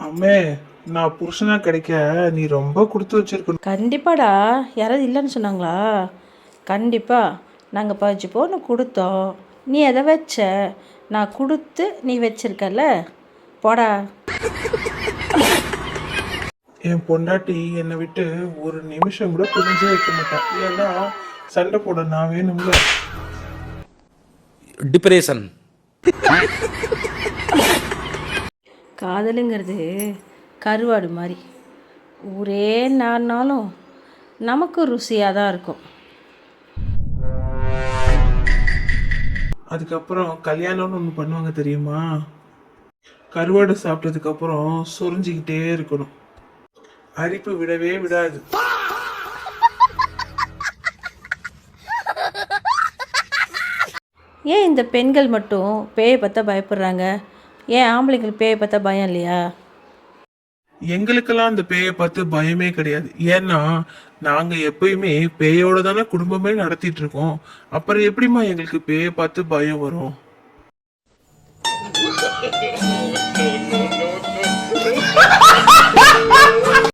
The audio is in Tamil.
அம்மே, நான் புருஷனா கிடைக்க நீ ரொம்ப கொடுத்து வச்சிருக்கணும். கண்டிப்பாடா. யாராவது இல்லைன்னு சொன்னாங்களா? கண்டிப்பாக நாங்கள் 15 பவுன் கொடுத்தோம். நீ எதை வச்ச? நான் கொடுத்து நீ வச்சிருக்கல. போடா. என் பொண்டாட்டி என்னை விட்டு ஒரு நிமிஷம் கூட புரிஞ்சே வைக்க மாட்டான். ஏன்னா சண்டை போட நான் வேணும்ல. டிப்ரெஷன். காதலுங்கிறது கருவாடு மாதிரி ஊரே நானாலும் நமக்கு ருசியாக தான் இருக்கும். அதுக்கப்புறம் கல்யாணம்னு ஒன்று பண்ணுவாங்க தெரியுமா? கருவாடு சாப்பிட்டதுக்கு அப்புறம் சொரிஞ்சிக்கிட்டே இருக்கணும். அரிப்பு விடவே விடாது. ஏன் இந்த பெண்கள் மட்டும் பேயை பார்த்தா பயப்படுறாங்க? ஏன் ஆம்பளைங்களுக்கு பேயை பார்த்தா பயம் இல்லையா? எங்களுக்கெல்லாம் அந்த பேயை பார்த்து பயமே கிடையாது. ஏன்னா நாங்க எப்பயுமே பேயோட தானே குடும்பமே நடத்திட்டு இருக்கோம். அப்புறம் எப்படிம்மா எங்களுக்கு பேயை பார்த்து பயம் வரும்?